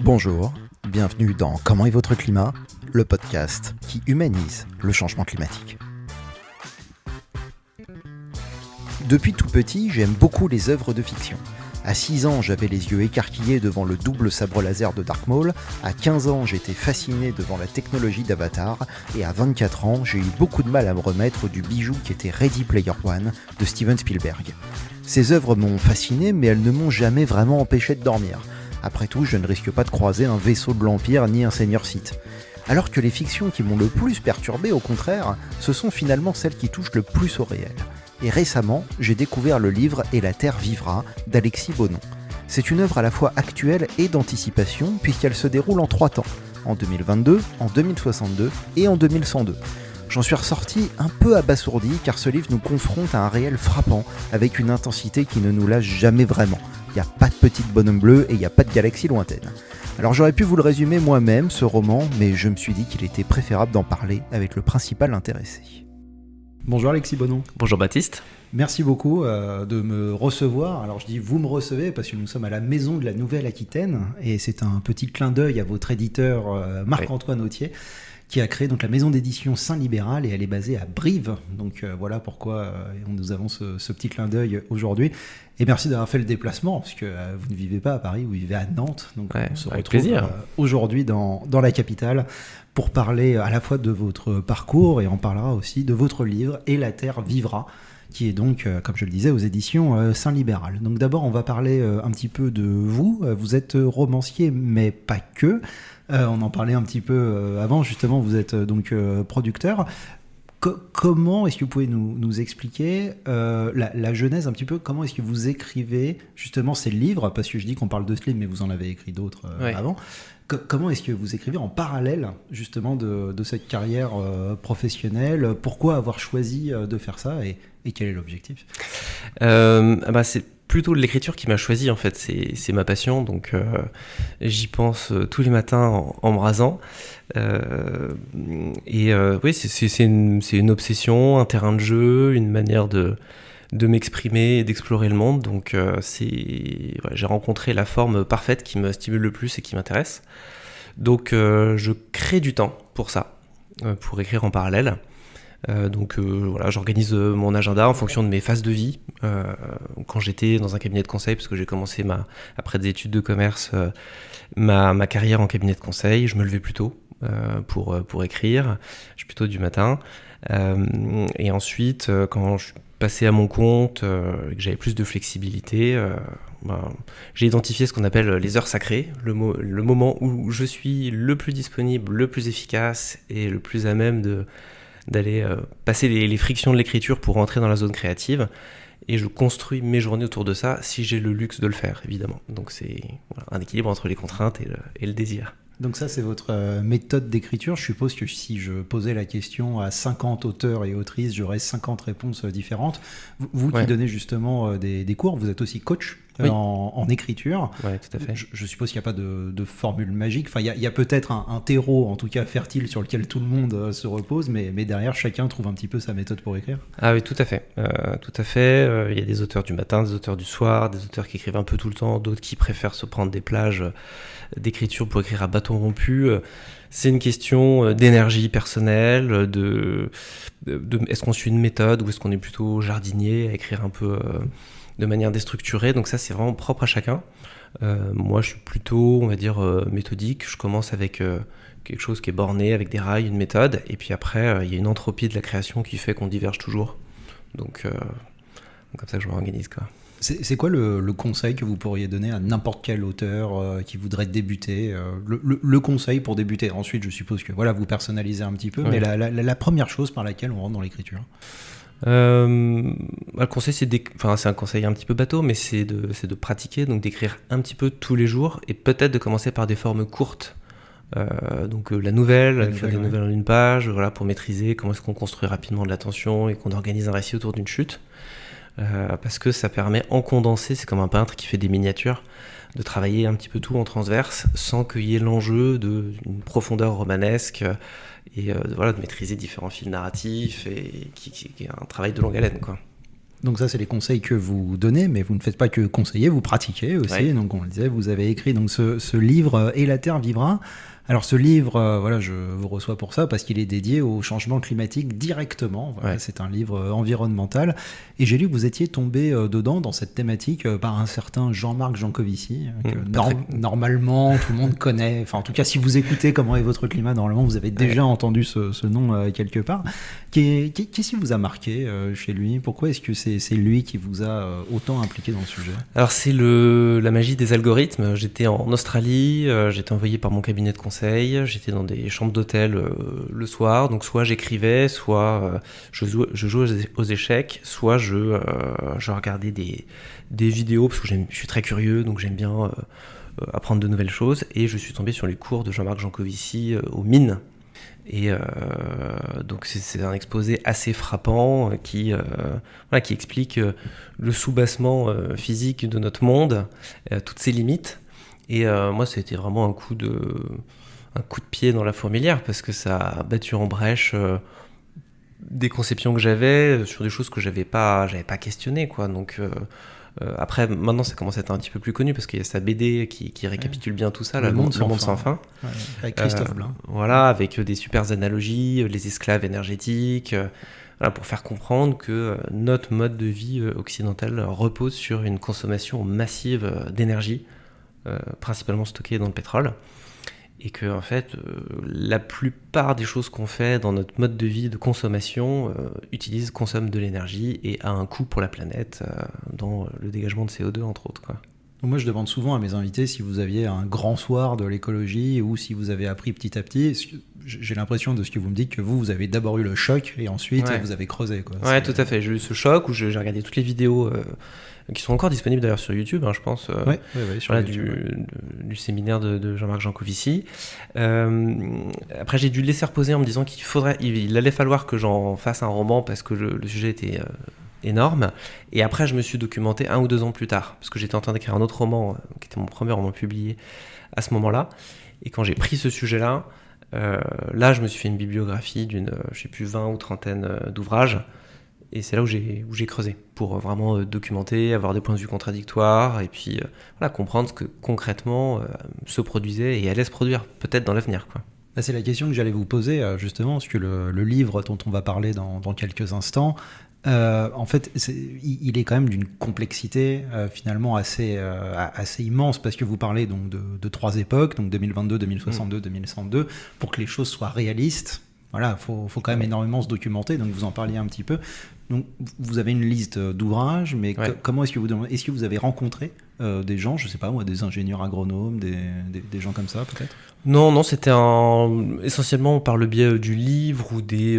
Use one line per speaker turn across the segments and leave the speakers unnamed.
Bonjour, bienvenue dans Comment est votre climat, le podcast qui humanise le changement climatique. Depuis tout petit, j'aime beaucoup les œuvres de fiction. À 6 ans, j'avais les yeux écarquillés devant le double sabre laser de Dark Maul, à 15 ans, j'étais fasciné devant la technologie d'Avatar, et à 24 ans, j'ai eu beaucoup de mal à me remettre du bijou qu'était Ready Player One de Steven Spielberg. Ces œuvres m'ont fasciné, mais elles ne m'ont jamais vraiment empêché de dormir. Après tout, je ne risque pas de croiser un vaisseau de l'Empire ni un Seigneur Sith. Alors que les fictions qui m'ont le plus perturbé, au contraire, ce sont finalement celles qui touchent le plus au réel. Et récemment, j'ai découvert le livre « Et la Terre vivra » d'Alexis Bonon. C'est une œuvre à la fois actuelle et d'anticipation, puisqu'elle se déroule en 3 temps, en 2022, en 2062 et en 2102. J'en suis ressorti un peu abasourdi, car ce livre nous confronte à un réel frappant, avec une intensité qui ne nous lâche jamais vraiment. Il n'y a pas de petite bonhomme bleu et il n'y a pas de galaxie lointaine. Alors j'aurais pu vous le résumer moi-même, ce roman, mais je me suis dit qu'il était préférable d'en parler avec le principal intéressé. Bonjour Alexis Bonon.
Bonjour Baptiste.
Merci beaucoup de me recevoir. Alors je dis vous me recevez parce que nous sommes à la Maison de la Nouvelle-Aquitaine et c'est un petit clin d'œil à votre éditeur Marc-Antoine Autier qui a créé donc la maison d'édition Saint-Libéral et elle est basée à Brive. Donc voilà pourquoi nous avons ce petit clin d'œil aujourd'hui. Et merci d'avoir fait le déplacement parce que vous ne vivez pas à Paris, vous vivez à Nantes. Donc on se retrouve aujourd'hui dans la capitale pour parler à la fois de votre parcours et on parlera aussi de votre livre « Et la Terre vivra » qui est donc, comme je le disais, aux éditions Saint-Libéral. Donc d'abord, on va parler un petit peu de vous. Vous êtes romancier, mais pas que. On en parlait un petit peu avant, justement, vous êtes donc producteur. Comment est-ce que vous pouvez nous expliquer la genèse un petit peu, comment est-ce que vous écrivez justement ces livres, parce que je dis qu'on parle de ce livre, mais vous en avez écrit d'autres avant. Comment est-ce que vous écrivez en parallèle justement de cette carrière professionnelle? Pourquoi avoir choisi de faire ça et quel est l'objectif?
C'est plutôt l'écriture qui m'a choisi en fait, c'est ma passion, donc j'y pense tous les matins en me rasant. Oui, c'est une obsession, un terrain de jeu, une manière de m'exprimer et d'explorer le monde. Donc j'ai rencontré la forme parfaite qui me stimule le plus et qui m'intéresse. Donc je crée du temps pour ça, pour écrire en parallèle. J'organise mon agenda en fonction de mes phases de vie. Quand j'étais dans un cabinet de conseil, parce que j'ai commencé après des études de commerce, ma carrière en cabinet de conseil, je me levais plus tôt pour écrire. Je suis plutôt du matin. Et ensuite, quand je suis passé à mon compte, que j'avais plus de flexibilité, j'ai identifié ce qu'on appelle les heures sacrées, le moment où je suis le plus disponible, le plus efficace et le plus à même d'aller passer les frictions de l'écriture pour rentrer dans la zone créative. Et je construis mes journées autour de ça si j'ai le luxe de le faire, évidemment. Donc c'est un équilibre entre les contraintes et le désir.
Donc ça, c'est votre méthode d'écriture. Je suppose que si je posais la question à 50 auteurs et autrices, j'aurais 50 réponses différentes. Vous qui donnez justement des cours, vous êtes aussi coach en écriture.
Oui, tout à fait.
Je suppose qu'il n'y a pas de formule magique. Enfin, il y a peut-être un terreau, en tout cas fertile, sur lequel tout le monde se repose, mais derrière, chacun trouve un petit peu sa méthode pour écrire.
Ah oui, tout à fait. Il y a des auteurs du matin, des auteurs du soir, des auteurs qui écrivent un peu tout le temps, d'autres qui préfèrent se prendre des plages d'écriture pour écrire à bâton rompu. C'est une question d'énergie personnelle, est-ce qu'on suit une méthode ou est-ce qu'on est plutôt jardinier à écrire un peu de manière déstructurée. Donc ça, c'est vraiment propre à chacun. Moi, je suis plutôt, on va dire, méthodique. Je commence avec quelque chose qui est borné, avec des rails, une méthode. Et puis après, il y a une entropie de la création qui fait qu'on diverge toujours. Donc comme ça que je m'organise, quoi.
C'est quoi le conseil que vous pourriez donner à n'importe quel auteur qui voudrait débuter, le conseil pour débuter? Ensuite, je suppose que vous personnalisez un petit peu, mais la première chose par laquelle on rentre dans l'écriture.
Le conseil, c'est un conseil un petit peu bateau, mais c'est de pratiquer, donc d'écrire un petit peu tous les jours et peut-être de commencer par des formes courtes. La nouvelle, écrire des nouvelles en une page, pour maîtriser comment est-ce qu'on construit rapidement de l'attention et qu'on organise un récit autour d'une chute. Parce que ça permet en condensé, c'est comme un peintre qui fait des miniatures, de travailler un petit peu tout en transverse sans qu'il y ait l'enjeu d'une profondeur romanesque et de maîtriser différents fils narratifs et qui est un travail de longue haleine, quoi.
Donc ça, c'est les conseils que vous donnez, mais vous ne faites pas que conseiller, vous pratiquez aussi.
Ouais.
Donc on le disait, vous avez écrit donc ce livre Et la Terre vivra. Alors ce livre, voilà, je vous reçois pour ça parce qu'il est dédié au changement climatique directement. Voilà,
Ouais.
c'est un livre environnemental. Et j'ai lu que vous étiez tombé dedans, dans cette thématique, par un certain Jean-Marc Jancovici, que normalement tout le monde connaît. Enfin, en tout cas, si vous écoutez Comment est votre climat, normalement vous avez déjà entendu ce nom quelque part. Qu'est-ce qui vous a marqué chez lui? Pourquoi est-ce que c'est lui qui vous a autant impliqué dans le sujet?
Alors c'est la magie des algorithmes. J'étais en Australie, j'étais envoyé par mon cabinet de conseil, j'étais dans des chambres d'hôtel le soir, donc soit j'écrivais, soit je jouais aux échecs, soit je regardais des vidéos, parce que je suis très curieux, donc j'aime bien apprendre de nouvelles choses, et je suis tombé sur les cours de Jean-Marc Jancovici aux mines. Et donc c'est un exposé assez frappant qui explique le soubassement physique de notre monde, toutes ses limites. Et moi, c'était vraiment un coup de pied dans la fourmilière, parce que ça a battu en brèche des conceptions que j'avais sur des choses que j'avais pas questionnées, quoi. Donc après, maintenant, ça commence à être un petit peu plus connu parce qu'il y a sa BD qui récapitule bien tout ça,
Le Monde
sans fin.
Ouais, avec Christophe Blain.
Voilà, avec des super analogies, les esclaves énergétiques, voilà, pour faire comprendre que notre mode de vie occidental repose sur une consommation massive d'énergie, principalement stockée dans le pétrole. Et que en fait, la plupart des choses qu'on fait dans notre mode de vie de consommation consomment de l'énergie et a un coût pour la planète dans le dégagement de CO2 entre autres, quoi.
Moi, je demande souvent à mes invités si vous aviez un grand soir de l'écologie ou si vous avez appris petit à petit. J'ai l'impression de ce que vous me dites que vous avez d'abord eu le choc et ensuite vous avez creusé, quoi.
Ouais, tout à fait. J'ai eu ce choc où j'ai regardé toutes les vidéos qui sont encore disponibles d'ailleurs sur YouTube, je pense,
sur YouTube,
du séminaire de Jean-Marc Jancovici. Après, j'ai dû le laisser reposer en me disant qu'il allait falloir que j'en fasse un roman parce que le sujet était énorme. Et après, je me suis documenté 1 ou 2 ans plus tard, parce que j'étais en train d'écrire un autre roman, qui était mon premier roman publié à ce moment-là. Et quand j'ai pris ce sujet-là, là, je me suis fait une bibliographie d'une, 20 ou 30 d'ouvrages. Et c'est là où j'ai creusé, pour vraiment documenter, avoir des points de vue contradictoires, et puis comprendre ce que concrètement se produisait et allait se produire, peut-être dans l'avenir, quoi.
Là, c'est la question que j'allais vous poser, justement, parce que le livre dont on va parler dans quelques instants, en fait, il est quand même d'une complexité finalement assez immense, parce que vous parlez donc de 3 époques, donc 2022, 2062, 2102, pour que les choses soient réalistes. Voilà, faut quand même énormément se documenter, donc vous en parliez un petit peu. Donc vous avez une liste d'ouvrages, mais comment est-ce que vous avez rencontré des gens, je sais pas moi, des ingénieurs agronomes, des gens comme ça peut-être?
Non, c'était essentiellement par le biais du livre ou des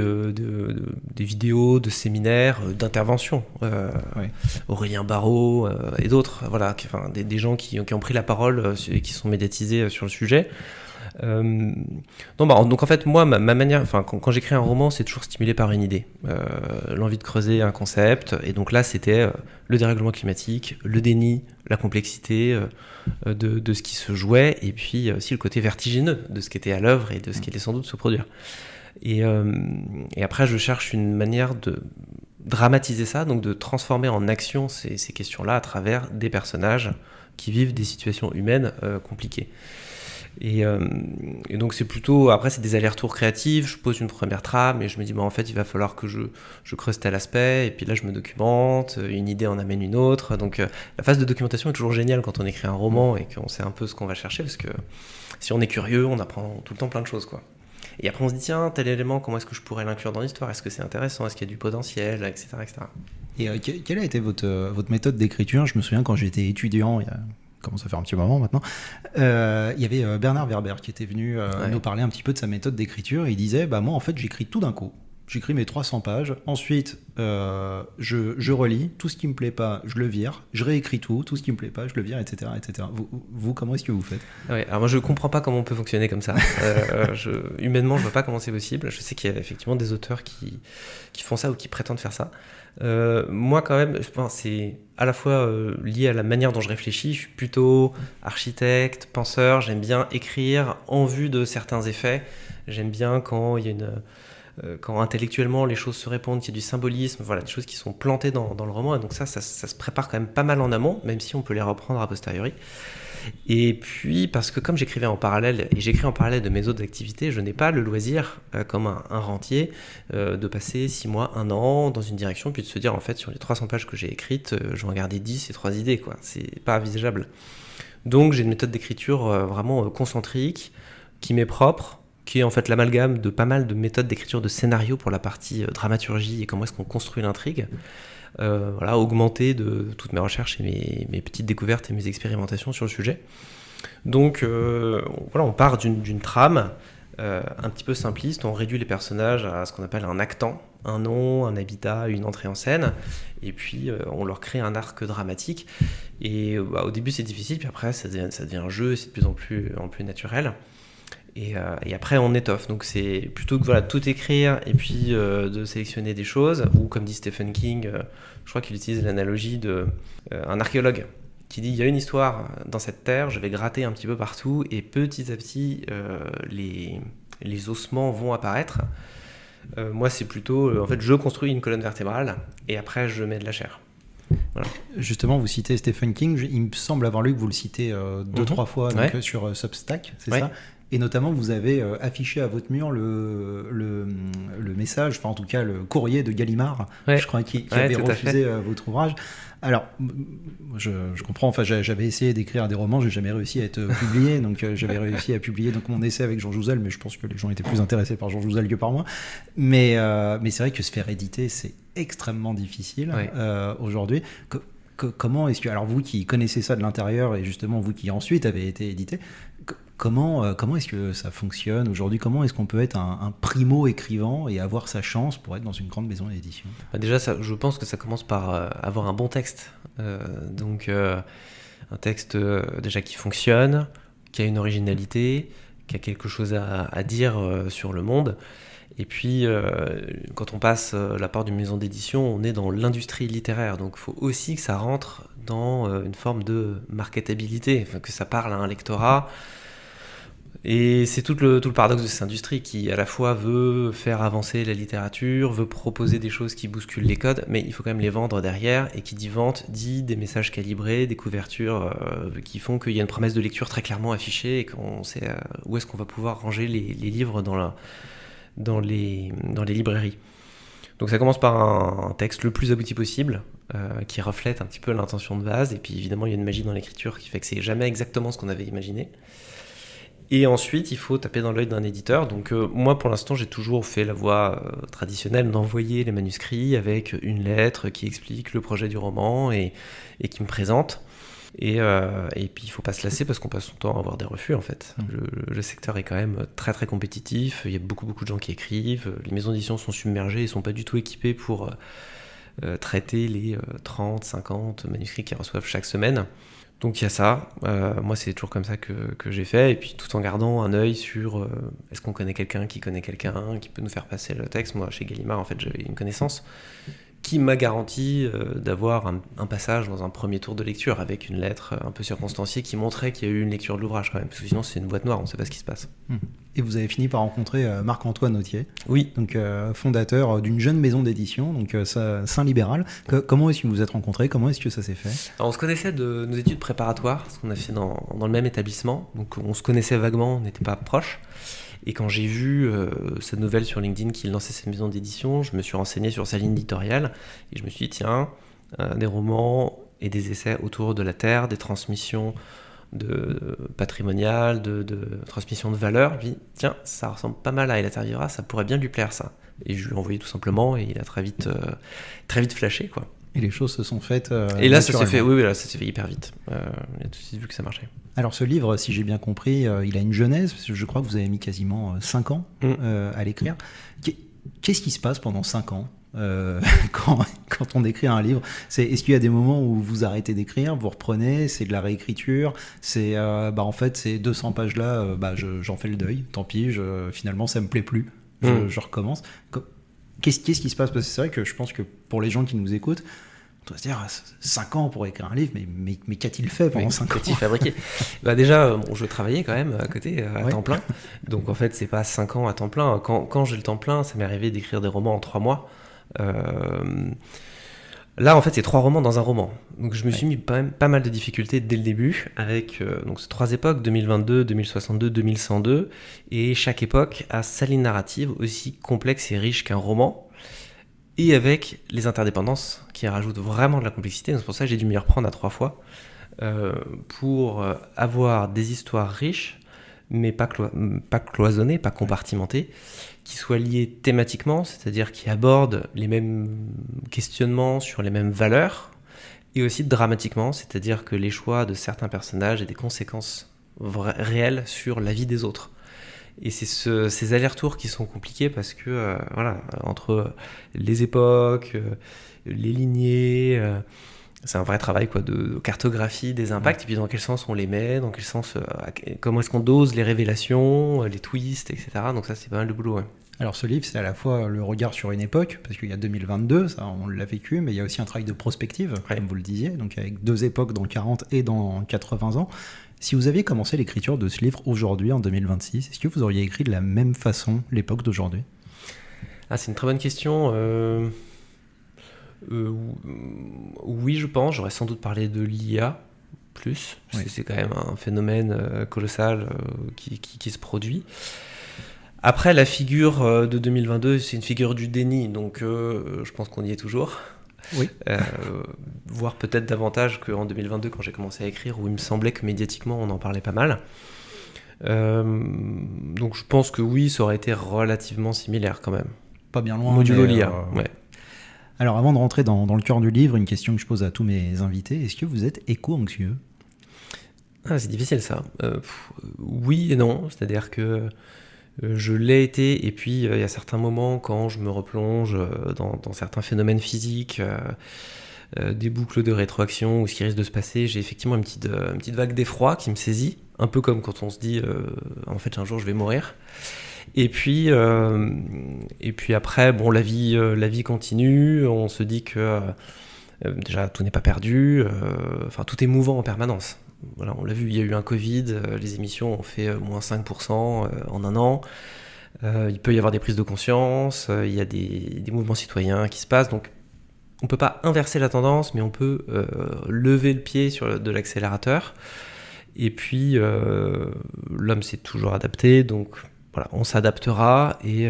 vidéos, de séminaires, d'interventions. Aurélien Barraud et d'autres, voilà, des gens qui ont pris la parole et qui sont médiatisés sur le sujet. Donc en fait, moi, ma manière, quand j'écris un roman, c'est toujours stimulé par une idée, l'envie de creuser un concept. Et donc là, c'était le dérèglement climatique, le déni, la complexité de ce qui se jouait, et puis aussi le côté vertigineux de ce qui était à l'œuvre et de ce qui allait sans doute se produire. Et après, je cherche une manière de dramatiser ça, donc de transformer en action ces questions-là à travers des personnages qui vivent des situations humaines compliquées. Et donc c'est plutôt, après c'est des allers-retours créatifs, je pose une première trame et je me dis en fait il va falloir que je creuse tel aspect, et puis là je me documente, une idée en amène une autre. Donc la phase de documentation est toujours géniale quand on écrit un roman et qu'on sait un peu ce qu'on va chercher, parce que si on est curieux, on apprend tout le temps plein de choses, quoi. Et après on se dit tiens, tel élément, comment est-ce que je pourrais l'inclure dans l'histoire, est-ce que c'est intéressant, est-ce qu'il y a du potentiel, etc.
Et quelle a été votre méthode d'écriture? Je me souviens quand j'étais étudiant, il y a commence à faire un petit moment maintenant, il y avait Bernard Werber qui était venu nous parler un petit peu de sa méthode d'écriture. Il disait moi en fait j'écris tout d'un coup, j'écris mes 300 pages, ensuite je relis, tout ce qui me plaît pas je le vire, je réécris tout ce qui me plaît pas je le vire, etc. Vous comment est-ce que vous faites?
Alors moi je comprends pas comment on peut fonctionner comme ça. Humainement je vois pas comment c'est possible. Je sais qu'il y a effectivement des auteurs qui font ça ou qui prétendent faire ça. Moi quand même, c'est à la fois lié à la manière dont je réfléchis. Je suis plutôt architecte, penseur, j'aime bien écrire en vue de certains effets. J'aime bien quand il y a quand intellectuellement les choses se répondent, qu'il y a du symbolisme, voilà, des choses qui sont plantées dans le roman. Et donc ça se prépare quand même pas mal en amont, même si on peut les reprendre a posteriori. Et puis, parce que comme j'écrivais en parallèle, et j'écris en parallèle de mes autres activités, je n'ai pas le loisir, comme un rentier, de passer 6 mois, 1 an dans une direction, puis de se dire, en fait, sur les 300 pages que j'ai écrites, je vais en garder 10 et 3 idées, quoi. C'est pas envisageable. Donc, j'ai une méthode d'écriture vraiment concentrique, qui m'est propre, qui est en fait l'amalgame de pas mal de méthodes d'écriture de scénario pour la partie dramaturgie et comment est-ce qu'on construit l'intrigue. Voilà, augmenté de toutes mes recherches et mes petites découvertes et mes expérimentations sur le sujet. Donc voilà, on part d'une trame un petit peu simpliste, on réduit les personnages à ce qu'on appelle un actant, un nom, un habitat, une entrée en scène, et puis on leur crée un arc dramatique. Et au début c'est difficile, puis après ça devient un jeu, c'est de plus en plus naturel. Et après on étoffe, donc c'est plutôt que voilà, tout écrire et puis de sélectionner des choses, ou comme dit Stephen King, je crois qu'il utilise l'analogie d'un archéologue qui dit il y a une histoire dans cette terre, je vais gratter un petit peu partout et petit à petit les ossements vont apparaître. Moi c'est plutôt, en fait je construis une colonne vertébrale et après je mets de la chair. Voilà.
Justement, vous citez Stephen King, il me semble avoir lu que vous le citez 2-3 fois donc, sur Substack, c'est ça ? Et notamment, vous avez affiché à votre mur le message, enfin en tout cas le courrier de Gallimard, je crois, qui avait refusé votre ouvrage. Alors, je comprends, enfin j'avais essayé d'écrire des romans, j'ai jamais réussi à être publié, donc j'avais réussi à publier donc, mon essai avec Jean Jouzel, mais je pense que les gens étaient plus intéressés par Jean Jouzel que par moi. Mais c'est vrai que se faire éditer, c'est extrêmement difficile aujourd'hui. Comment est-ce que, alors vous qui connaissez ça de l'intérieur et justement vous qui ensuite avez été édité, comment est-ce que ça fonctionne aujourd'hui? Comment est-ce qu'on peut être un primo-écrivain et avoir sa chance pour être dans une grande maison d'édition?
Déjà, je pense que ça commence par avoir un bon texte. Donc, un texte déjà qui fonctionne, qui a une originalité, qui a quelque chose à dire sur le monde. Et puis, quand on passe la part d'une maison d'édition, on est dans l'industrie littéraire. Donc, il faut aussi que ça rentre dans une forme de marketabilité, enfin, que ça parle à un lectorat. Et c'est tout le paradoxe de cette industrie qui, à la fois, veut faire avancer la littérature, veut proposer des choses qui bousculent les codes, mais il faut quand même les vendre derrière. Et qui dit vente, dit des messages calibrés, des couvertures qui font qu'il y a une promesse de lecture très clairement affichée et qu'on sait où est-ce qu'on va pouvoir ranger les livres dans les librairies. Donc ça commence par un texte le plus abouti possible, qui reflète un petit peu l'intention de base, et puis évidemment il y a une magie dans l'écriture qui fait que c'est jamais exactement ce qu'on avait imaginé. Et ensuite il faut taper dans l'œil d'un éditeur. Donc moi pour l'instant j'ai toujours fait la voie traditionnelle d'envoyer les manuscrits avec une lettre qui explique le projet du roman et qui me présente. Et puis il faut pas se lasser parce qu'on passe son temps à avoir des refus en fait. Le secteur est quand même très très compétitif, il y a beaucoup de gens qui écrivent, les maisons d'édition sont submergées et sont pas du tout équipées pour traiter les 30, 50 manuscrits qu'ils reçoivent chaque semaine. Donc il y a ça, moi c'est toujours comme ça que j'ai fait, et puis tout en gardant un œil sur est-ce qu'on connaît quelqu'un qui connaît quelqu'un qui peut nous faire passer le texte. Moi chez Gallimard en fait j'avais une connaissance qui m'a garanti d'avoir un passage dans un premier tour de lecture avec une lettre un peu circonstanciée qui montrait qu'il y a eu une lecture de l'ouvrage quand même, parce que sinon c'est une boîte noire, on ne sait pas ce qui se passe.
Et vous avez fini par rencontrer Marc-Antoine Authier,
oui.
Donc fondateur d'une jeune maison d'édition, donc Saint-Libéral. Comment est-ce que vous vous êtes rencontrés? Comment est-ce que ça s'est fait?
Alors, on se connaissait de nos études préparatoires, ce qu'on a fait dans le même établissement, donc on se connaissait vaguement, on n'était pas proches. Et quand j'ai vu cette nouvelle sur LinkedIn qu'il lançait cette maison d'édition, je me suis renseigné sur sa ligne éditoriale et je me suis dit, tiens, des romans et des essais autour de la terre, des transmissions patrimoniales, de transmissions de valeurs. Je me suis dit, tiens, ça ressemble pas mal à Ella Tervira, ça pourrait bien lui plaire ça. Et je lui ai envoyé tout simplement et il a très vite flashé, quoi.
Et les choses se sont faites
et là, ça s'est fait, oui, là, ça s'est fait hyper vite. Il a tout de suite vu que ça marchait. Alors,
ce livre, si j'ai bien compris, il a une genèse, parce que je crois que vous avez mis quasiment 5 ans à l'écrire. Qu'est-ce qui se passe pendant 5 ans quand on écrit un livre? Est-ce qu'il y a des moments où vous arrêtez d'écrire, vous reprenez, c'est de la réécriture, c'est en fait ces 200 pages là, j'en fais le deuil, tant pis, finalement ça me plaît plus, je recommence. Qu'est-ce qui se passe? Parce que c'est vrai que je pense que pour les gens qui nous écoutent, On doit se dire, 5 ans pour écrire un livre, mais qu'a-t-il fait pendant 5 ans?
Qu'a-t-il fabriqué? Déjà, je travaillais quand même à côté, à temps plein. Donc en fait, c'est pas 5 ans à temps plein. Quand j'ai le temps plein, ça m'est arrivé d'écrire des romans en 3 mois. Là, en fait, c'est 3 romans dans un roman. Donc je me suis mis quand même pas mal de difficultés dès le début, avec donc ces 3 époques, 2022, 2062, 2102. Et chaque époque a sa ligne narrative aussi complexe et riche qu'un roman. Et avec les interdépendances qui rajoutent vraiment de la complexité. Donc c'est pour ça que j'ai dû m'y reprendre à 3 fois pour avoir des histoires riches, mais pas cloisonnées, pas compartimentées, qui soient liées thématiquement, c'est-à-dire qui abordent les mêmes questionnements sur les mêmes valeurs, et aussi dramatiquement, c'est-à-dire que les choix de certains personnages aient des conséquences réelles sur la vie des autres. Et c'est ces allers-retours qui sont compliqués parce que, entre les époques, les lignées, c'est un vrai travail de cartographie des impacts, et puis dans quel sens on les met, dans quel sens, comment est-ce qu'on dose les révélations, les twists, etc. Donc ça, c'est pas mal de boulot, ouais.
Alors ce livre, c'est à la fois le regard sur une époque, parce qu'il y a 2022, ça on l'a vécu, mais il y a aussi un travail de prospective, comme vous le disiez, donc avec 2 époques dans 40 et dans 80 ans. Si vous aviez commencé l'écriture de ce livre aujourd'hui, en 2026, est-ce que vous auriez écrit de la même façon l'époque d'aujourd'hui?
C'est une très bonne question. Oui, je pense. J'aurais sans doute parlé de l'IA plus, parce que c'est quand même un phénomène colossal qui se produit. Après, la figure de 2022, c'est une figure du déni, donc je pense qu'on y est toujours.
Oui.
Voire peut-être davantage qu'en 2022 quand j'ai commencé à écrire, où il me semblait que médiatiquement on en parlait pas mal. Donc je pense que oui, ça aurait été relativement similaire quand même.
Pas bien loin.
Modulo l'IA, ouais.
Alors avant de rentrer dans le cœur du livre, une question que je pose à tous mes invités, est-ce que vous êtes éco-anxieux?
C'est difficile ça. Oui et non, c'est-à-dire que je l'ai été, et puis il y a certains moments quand je me replonge dans certains phénomènes physiques, des boucles de rétroaction ou ce qui risque de se passer, j'ai effectivement une petite vague d'effroi qui me saisit, un peu comme quand on se dit en fait un jour je vais mourir. Et puis après, la vie continue, on se dit que déjà tout n'est pas perdu, tout est mouvant en permanence. Voilà, on l'a vu, il y a eu un Covid, les émissions ont fait moins 5% en un an. Il peut y avoir des prises de conscience, il y a des mouvements citoyens qui se passent. Donc on ne peut pas inverser la tendance, mais on peut lever le pied de l'accélérateur. Et puis l'homme s'est toujours adapté, donc voilà, on s'adaptera. Et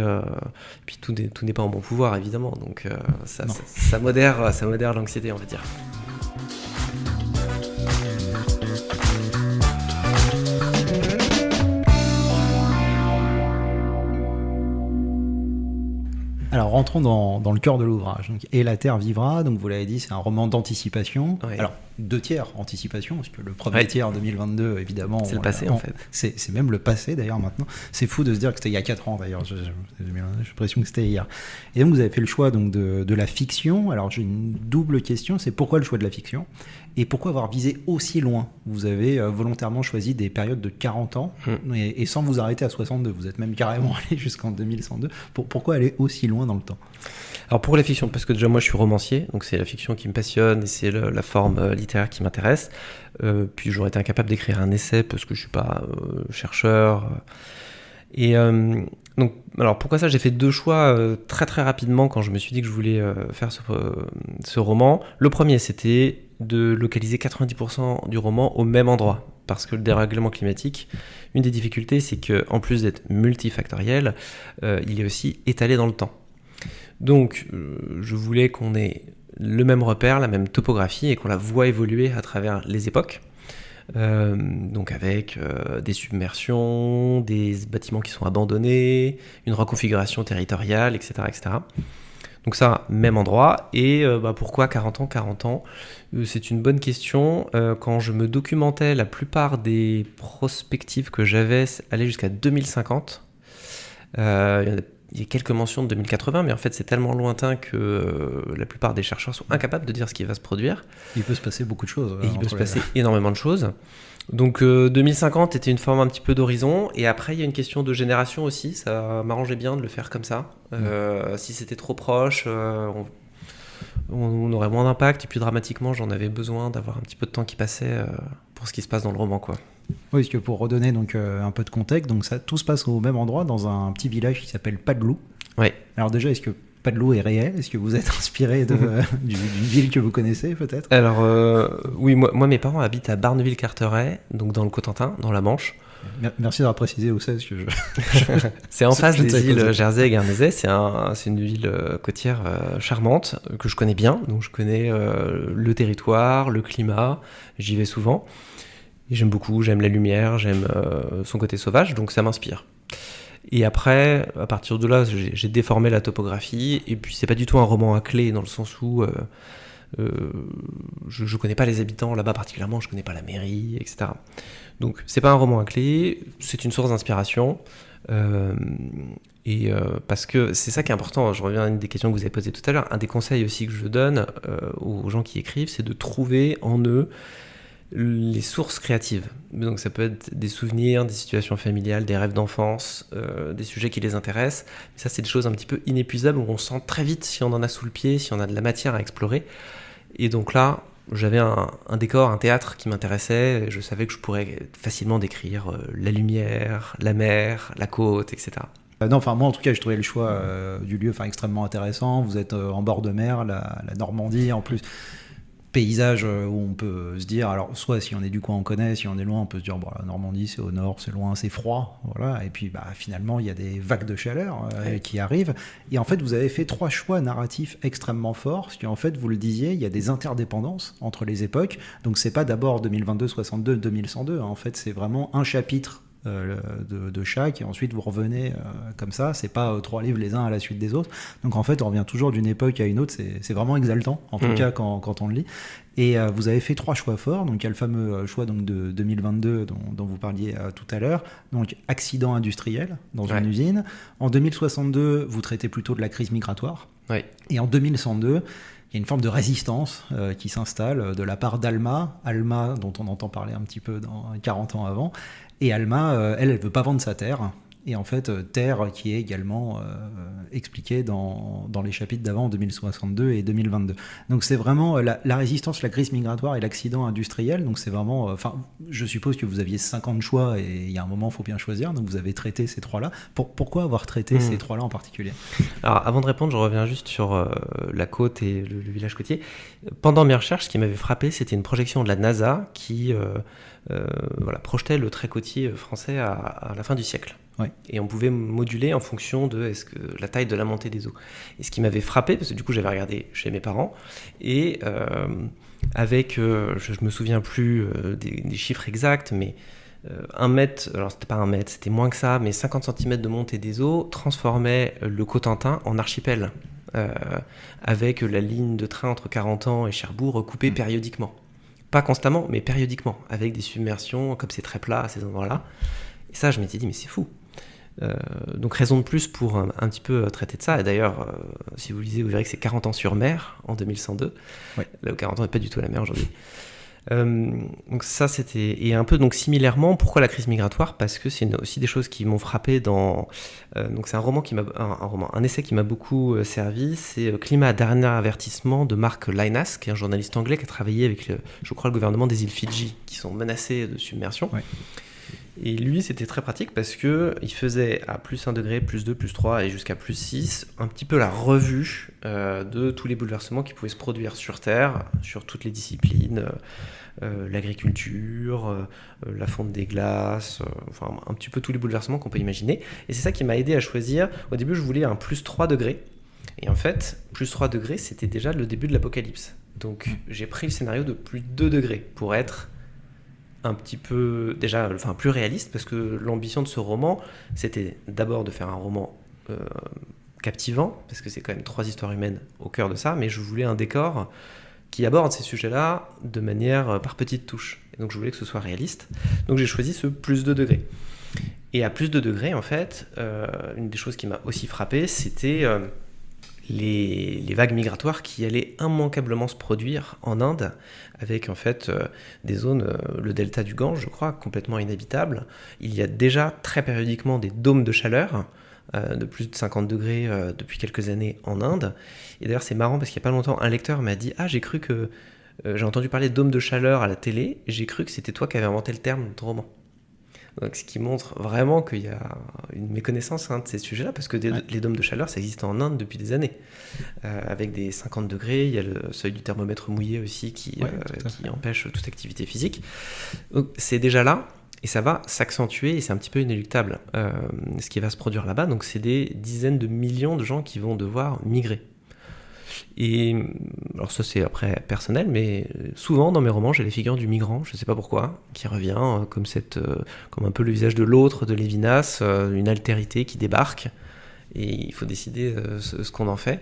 puis tout n'est pas en bon pouvoir, évidemment. Donc ça modère l'anxiété, on va dire.
Alors rentrons dans le cœur de l'ouvrage. Donc, Et la Terre vivra, donc vous l'avez dit, c'est un roman d'anticipation.
Ouais.
Alors 2 tiers anticipation, parce que le premier tiers 2022, évidemment...
C'est le passé en fait.
C'est même le passé d'ailleurs maintenant. C'est fou de se dire que c'était il y a 4 ans d'ailleurs, j'ai l'impression que c'était hier. Et donc vous avez fait le choix donc, de la fiction. Alors j'ai une double question, c'est pourquoi le choix de la fiction? Et pourquoi avoir visé aussi loin? Vous avez volontairement choisi des périodes de 40 ans et sans vous arrêter à 62. Vous êtes même carrément allé jusqu'en 2102. Pourquoi aller aussi loin dans le temps?
Alors pour la fiction, parce que déjà moi je suis romancier, donc c'est la fiction qui me passionne et c'est la forme littéraire qui m'intéresse. Puis j'aurais été incapable d'écrire un essai parce que je suis pas chercheur. Donc, alors pourquoi ça? J'ai fait 2 choix très très rapidement quand je me suis dit que je voulais faire ce roman. Le premier, c'était de localiser 90% du roman au même endroit. Parce que le dérèglement climatique, une des difficultés, c'est qu'en plus d'être multifactoriel, il est aussi étalé dans le temps. Donc, je voulais qu'on ait le même repère, la même topographie et qu'on la voit évoluer à travers les époques. Donc avec des submersions, des bâtiments qui sont abandonnés, une reconfiguration territoriale, etc. etc. Donc ça, même endroit. Et pourquoi 40 ans 40 ans c'est une bonne question. Quand je me documentais, la plupart des prospectives que j'avais allaient jusqu'à 2050. Il y a quelques mentions de 2080, mais en fait c'est tellement lointain que la plupart des chercheurs sont incapables de dire ce qui va se produire.
Il peut se passer beaucoup de choses.
Et il peut se passer énormément de choses. Donc 2050 était une forme un petit peu d'horizon. Et après il y a une question de génération aussi. Ça m'arrangeait bien de le faire comme ça. Si c'était trop proche, on aurait moins d'impact. Et puis dramatiquement, j'en avais besoin d'avoir un petit peu de temps qui passait pour ce qui se passe dans le roman, quoi.
Oui, parce que pour redonner donc, un peu de contexte, donc tout se passe au même endroit, dans un petit village qui s'appelle Padelou.
Ouais.
Alors déjà, est-ce que Padelou est réel? Est-ce que vous êtes inspiré d'une ville que vous connaissez, peut-être?
Alors, oui, moi, mes parents habitent à Barneville-Carteret, donc dans le Cotentin, dans la Manche.
Merci d'avoir précisé où c'est, parce que
c'est en face des îles
pas.
Jersey et Guernesey. C'est une ville côtière charmante que je connais bien. Donc je connais le territoire, le climat. J'y vais souvent. Et j'aime la lumière, j'aime son côté sauvage, donc ça m'inspire. Et après, à partir de là, j'ai déformé la topographie. Et puis c'est pas du tout un roman à clé, dans le sens où je connais pas les habitants là-bas particulièrement, je connais pas la mairie, etc. Donc c'est pas un roman à clé, c'est une source d'inspiration. Parce que c'est ça qui est important, je reviens à une des questions que vous avez posées tout à l'heure, un des conseils aussi que je donne aux gens qui écrivent, c'est de trouver en eux les sources créatives. Donc ça peut être des souvenirs, des situations familiales, des rêves d'enfance, des sujets qui les intéressent. Ça, c'est des choses un petit peu inépuisables où on sent très vite si on en a sous le pied, si on a de la matière à explorer. Et donc là, j'avais un décor, un théâtre qui m'intéressait. Et je savais que je pourrais facilement décrire la lumière, la mer, la côte, etc.
Non, enfin moi en tout cas, j'ai trouvé le choix du lieu extrêmement intéressant. Vous êtes en bord de mer, la Normandie en plus. Paysage où on peut se dire, alors soit si on est du coin on connaît, si on est loin on peut se dire bon, la Normandie c'est au nord, c'est loin, c'est froid, voilà. Et puis finalement il y a des vagues de chaleur qui arrivent, et en fait vous avez fait 3 choix narratifs extrêmement forts, parce qu'en fait vous le disiez, il y a des interdépendances entre les époques, donc c'est pas d'abord 2022-62, 2102, en fait c'est vraiment un chapitre de chaque, et ensuite vous revenez comme ça, c'est pas 3 livres les uns à la suite des autres, donc en fait on revient toujours d'une époque à une autre, c'est vraiment exaltant en tout cas quand on le lit. Et vous avez fait 3 choix forts, donc il y a le fameux choix donc, de 2022 dont vous parliez tout à l'heure, donc accident industriel dans une usine. En 2062 vous traitez plutôt de la crise migratoire, et en 2102 il y a une forme de résistance qui s'installe de la part d'Alma, dont on entend parler un petit peu dans 40 ans avant. Et Alma, elle veut pas vendre sa terre. Et en fait, terre qui est également expliquée dans les chapitres d'avant, 2062 et 2022. Donc c'est vraiment la résistance, la crise migratoire et l'accident industriel. Donc c'est vraiment... je suppose que vous aviez 50 choix et il y a un moment, il faut bien choisir. Donc vous avez traité ces 3-là. Pourquoi avoir traité ces 3-là en particulier? Alors
avant de répondre, je reviens juste sur la côte et le village côtier. Pendant mes recherches, ce qui m'avait frappé, c'était une projection de la NASA qui projetait le trait côtier français à la fin du siècle. Et on pouvait moduler en fonction de la taille de la montée des eaux. Et ce qui m'avait frappé, parce que du coup j'avais regardé chez mes parents, et je me souviens plus des chiffres exacts, mais 1 mètre, alors c'était pas 1 mètre, c'était moins que ça, mais 50 cm de montée des eaux transformait le Cotentin en archipel, avec la ligne de train entre Carentan et Cherbourg recoupée périodiquement. Pas constamment, mais périodiquement, avec des submersions, comme c'est très plat à ces endroits-là. Et ça, je m'étais dit, mais c'est fou. Donc raison de plus pour un petit peu traiter de ça. Et d'ailleurs, si vous lisez, vous verrez que c'est 40 ans sur mer en 2102. Là où 40 ans n'est pas du tout la mer aujourd'hui. Donc ça c'était, et un peu donc similairement, pourquoi la crise migratoire? Parce que c'est aussi des choses qui m'ont frappé dans donc c'est un roman un essai qui m'a beaucoup servi, c'est Climat à dernier avertissement de Mark Lynas, qui est un journaliste anglais qui a travaillé avec je crois le gouvernement des îles Fidji qui sont menacées de submersion. Et lui, c'était très pratique parce qu'il faisait à plus 1 degré, plus 2, plus 3 et jusqu'à plus 6, un petit peu la revue de tous les bouleversements qui pouvaient se produire sur Terre, sur toutes les disciplines, l'agriculture, la fonte des glaces, un petit peu tous les bouleversements qu'on peut imaginer. Et c'est ça qui m'a aidé à choisir. Au début, je voulais un plus 3 degrés. Et en fait, plus 3 degrés, c'était déjà le début de l'apocalypse. Donc j'ai pris le scénario de plus 2 degrés pour être un petit peu plus réaliste, parce que l'ambition de ce roman, c'était d'abord de faire un roman captivant, parce que c'est quand même 3 histoires humaines au cœur de ça, mais je voulais un décor qui aborde ces sujets-là de manière par petites touches. Et donc je voulais que ce soit réaliste. Donc j'ai choisi ce plus 2 degrés. Et à plus 2 degrés, en fait, une des choses qui m'a aussi frappé, c'était les vagues migratoires qui allaient immanquablement se produire en Inde, avec en fait des zones, le delta du Gange, je crois, complètement inhabitables. Il y a déjà très périodiquement des dômes de chaleur, de plus de 50 degrés depuis quelques années en Inde. Et d'ailleurs, c'est marrant parce qu'il n'y a pas longtemps, un lecteur m'a dit « Ah, j'ai cru que... j'ai entendu parler de dôme de chaleur à la télé, et j'ai cru que c'était toi qui avais inventé le terme dans ton roman. » Donc, ce qui montre vraiment qu'il y a une méconnaissance de ces sujets-là, parce que les dômes de chaleur, ça existe en Inde depuis des années. Avec des 50 degrés, il y a le seuil du thermomètre mouillé aussi qui empêche toute activité physique. Donc, c'est déjà là, et ça va s'accentuer, et c'est un petit peu inéluctable. Ce qui va se produire là-bas, donc c'est des dizaines de millions de gens qui vont devoir migrer. Et alors ça c'est après personnel, mais souvent dans mes romans j'ai les figures du migrant, je sais pas pourquoi, qui revient comme un peu le visage de l'autre de Lévinas, une altérité qui débarque et il faut décider ce qu'on en fait.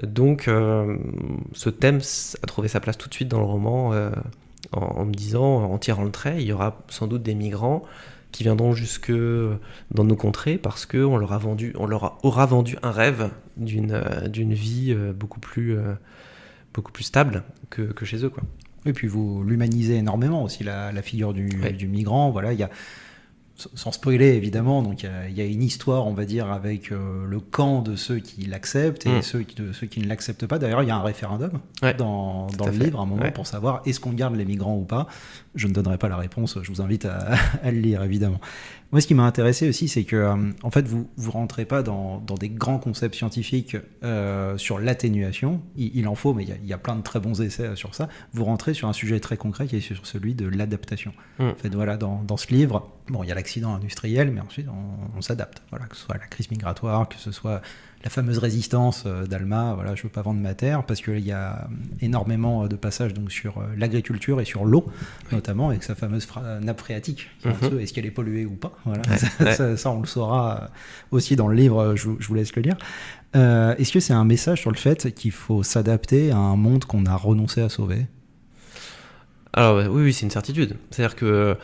Donc ce thème a trouvé sa place tout de suite dans le roman en me disant, en tirant le trait, il y aura sans doute des migrants qui viendront jusque dans nos contrées parce qu'on leur aura vendu un rêve d'une vie beaucoup plus stable que chez eux, quoi.
Et puis vous l'humanisez énormément aussi, la figure du migrant. Voilà, il y a, sans spoiler évidemment, donc il y a une histoire, on va dire, avec le camp de ceux qui l'acceptent et ceux qui ne l'acceptent pas. D'ailleurs, il y a un référendum dans le livre à un moment pour savoir est-ce qu'on garde les migrants ou pas. Je ne donnerai pas la réponse, je vous invite à le lire évidemment. Moi, ce qui m'a intéressé aussi, c'est que en fait, vous rentrez pas dans des grands concepts scientifiques sur l'atténuation. Il en faut, mais il y a plein de très bons essais sur ça. Vous rentrez sur un sujet très concret qui est sur celui de l'adaptation. En fait, voilà, dans ce livre, bon, il y a l'accident industriel, mais ensuite on s'adapte. Voilà, que ce soit la crise migratoire, que ce soit la fameuse résistance d'Alma. Voilà, je veux pas vendre ma terre, parce qu'il y a énormément de passages donc sur l'agriculture et sur l'eau, notamment avec sa fameuse nappe phréatique. Est-ce qu'elle est polluée ou pas? Voilà, ça, on le saura aussi dans le livre, je vous laisse le lire. Est-ce que c'est un message sur le fait qu'il faut s'adapter à un monde qu'on a renoncé à sauver?
Alors oui, c'est une certitude. C'est-à-dire que